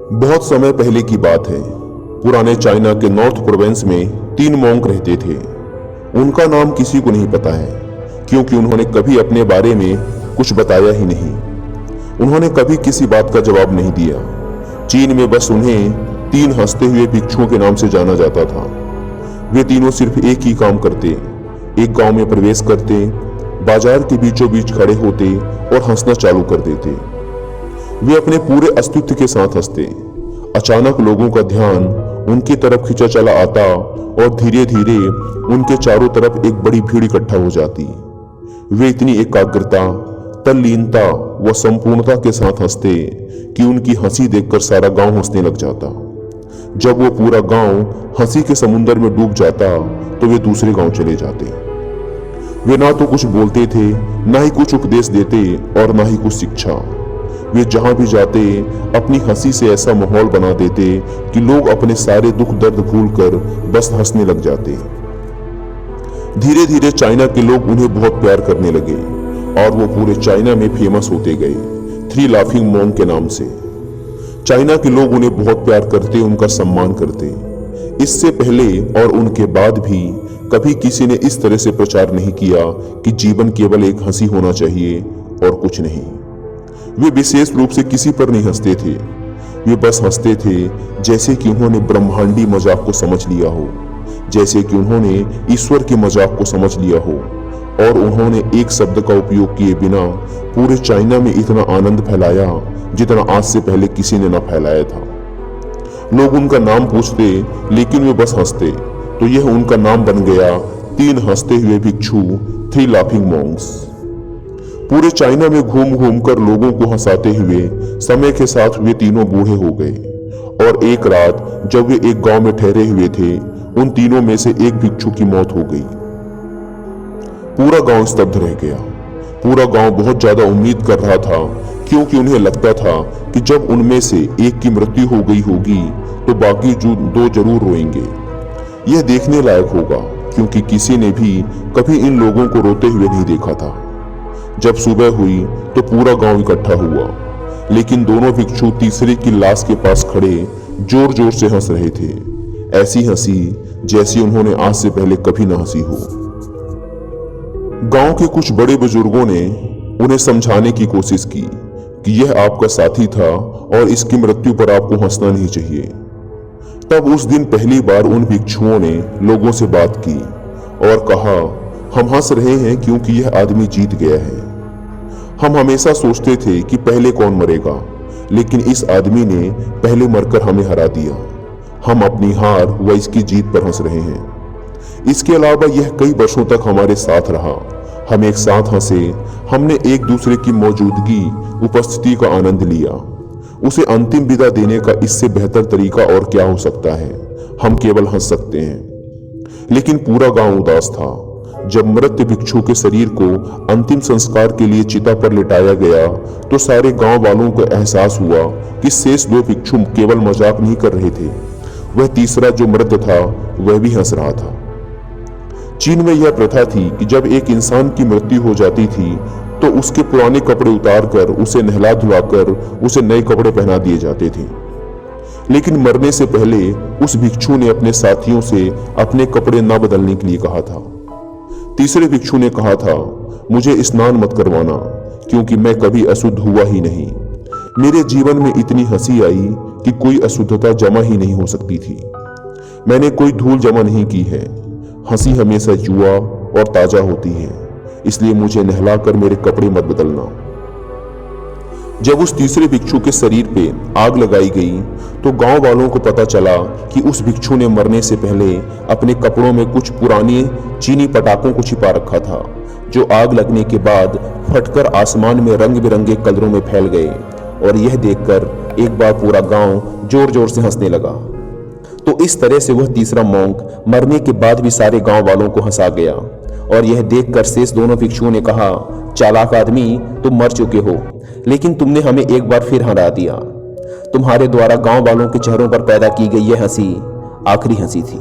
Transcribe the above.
बहुत समय पहले की बात है। पुराने चाइना के नॉर्थ प्रोविंस में 3 मॉन्क रहते थे। उनका नाम किसी को नहीं पता है, क्योंकि उन्होंने कभी अपने बारे में कुछ बताया ही नहीं। उन्होंने कभी किसी बात का जवाब नहीं दिया। चीन में बस उन्हें 3 हंसते हुए भिक्षुओं के नाम से जाना जाता था। वे तीनों सिर्फ एक ही काम करते, एक गांव में प्रवेश करते, बाजार के बीचों बीच खड़े होते और हंसना चालू कर देते। वे अपने पूरे अस्तित्व के साथ हंसते। अचानक लोगों का ध्यान उनकी तरफ खींचा चला आता और धीरे धीरे उनके चारों तरफ एक बड़ी भीड़ इकट्ठा हो जाती। वे इतनी एकाग्रता, तल्लीनता व संपूर्णता के साथ हंसते कि उनकी हंसी देखकर सारा गांव हंसने लग जाता। जब वो पूरा गांव हंसी के समुद्र में डूब जाता तो वे दूसरे गांव चले जाते। वे ना तो कुछ बोलते थे, ना ही कुछ उपदेश देते और ना ही कुछ शिक्षा। वे जहां भी जाते अपनी हंसी से ऐसा माहौल बना देते कि लोग अपने सारे दुख दर्द भूलकर बस हंसने लग जाते। धीरे धीरे चाइना के लोग उन्हें बहुत प्यार करने लगे और वो पूरे चाइना में फेमस होते गए, 3 लाफिंग मॉन्क के नाम से। चाइना के लोग उन्हें बहुत प्यार करते, उनका सम्मान करते। इससे पहले और उनके बाद भी कभी किसी ने इस तरह से प्रचार नहीं किया कि जीवन केवल एक हंसी होना चाहिए और कुछ नहीं। वे विशेष रूप से किसी पर नहीं हंसते थे। वे बस हंसते थे जैसे कि उन्होंने ब्रह्मांडी मजाक को समझ लिया हो, जैसे कि उन्होंने ईश्वर के मजाक को समझ लिया हो, और उन्होंने एक शब्द का उपयोग किए बिना पूरे चाइना में इतना आनंद फैलाया जितना आज से पहले किसी ने न फैलाया था। लोग उनका नाम पूछते, लेकिन वे बस हंसते, तो यह उनका नाम बन गया 3 हंसते हुए भिक्षु, 3 लाफिंग मॉन्क्स। पूरे चाइना में घूम घूम कर लोगों को हंसाते हुए समय के साथ वे तीनों बूढ़े हो गए और एक रात जब वे एक गांव में ठहरे हुए थे, उन तीनों में से एक भिक्षु की मौत हो गई। पूरा गांव स्तब्ध रह गया। पूरा गांव बहुत ज्यादा उम्मीद कर रहा था, क्योंकि उन्हें लगता था कि जब उनमें से एक की मृत्यु हो गई होगी तो बाकी जो 2 जरूर रोएंगे। यह देखने लायक होगा, क्योंकि किसी ने भी कभी इन लोगों को रोते हुए नहीं देखा था। जब सुबह हुई तो पूरा गांव इकट्ठा हुआ, लेकिन दोनों भिक्षु तीसरे की लाश के पास खड़े जोर जोर से हंस रहे थे। ऐसी हंसी जैसी उन्होंने आज से पहले कभी न हंसी हो। गांव के कुछ बड़े बुजुर्गों ने उन्हें समझाने की कोशिश की कि यह आपका साथी था और इसकी मृत्यु पर आपको हंसना नहीं चाहिए। तब उस दिन पहली बार उन भिक्षुओं ने लोगों से बात की और कहा, हम हंस रहे हैं क्योंकि यह आदमी जीत गया है। हम हमेशा सोचते थे कि पहले कौन मरेगा, लेकिन इस आदमी ने पहले मरकर हमें हरा दिया। हम अपनी हार व इसकी जीत पर हंस रहे हैं। इसके अलावा यह कई वर्षों तक हमारे साथ रहा। हम एक साथ हंसे, हमने एक दूसरे की मौजूदगी, उपस्थिति का आनंद लिया। उसे अंतिम विदा देने का इससे बेहतर तरीका और क्या हो सकता है। हम केवल हंस सकते हैं। लेकिन पूरा गांव उदास था। जब मृत भिक्षु के शरीर को अंतिम संस्कार के लिए चिता पर लिटाया गया तो सारे गांव वालों को एहसास हुआ कि शेष 2 भिक्षु केवल मजाक नहीं कर रहे थे, वह तीसरा जो मृत था वह भी हंस रहा था। चीन में यह प्रथा थी कि जब एक इंसान की मृत्यु हो जाती थी तो उसके पुराने कपड़े उतारकर उसे नहला धुलाकर उसे नए कपड़े पहना दिए जाते थे। लेकिन मरने से पहले उस भिक्षु ने अपने साथियों से अपने कपड़े न बदलने के लिए कहा था। तीसरे भिक्षु ने कहा था, मुझे स्नान मत करवाना, क्योंकि मैं कभी अशुद्ध हुआ ही नहीं। मेरे जीवन में इतनी हंसी आई कि कोई अशुद्धता जमा ही नहीं हो सकती थी। मैंने कोई धूल जमा नहीं की है। हंसी हमेशा युवा और ताजा होती है, इसलिए मुझे नहलाकर मेरे कपड़े मत बदलना। जब उस तीसरे भिक्षु के शरीर पे आग लगाई गई तो गांव वालों को पता चला कि उस भिक्षु ने मरने से पहले अपने कपड़ों में कुछ पुराने चीनी पटाखों को छिपा रखा था, जो आग लगने के बाद फटकर आसमान में रंग बिरंगे कलरों में फैल गए। और यह देखकर एक बार पूरा गांव जोर जोर से हंसने लगा। तो इस तरह से वह तीसरा मॉन्क मरने के बाद भी सारे गांव वालों को हंसा गया। और यह देखकर शेष दोनों भिक्षुओं ने कहा, चालाक आदमी, तुम मर चुके हो, लेकिन तुमने हमें एक बार फिर हरा दिया। तुम्हारे द्वारा गांव वालों के चेहरों पर पैदा की गई यह हंसी आखिरी हंसी थी।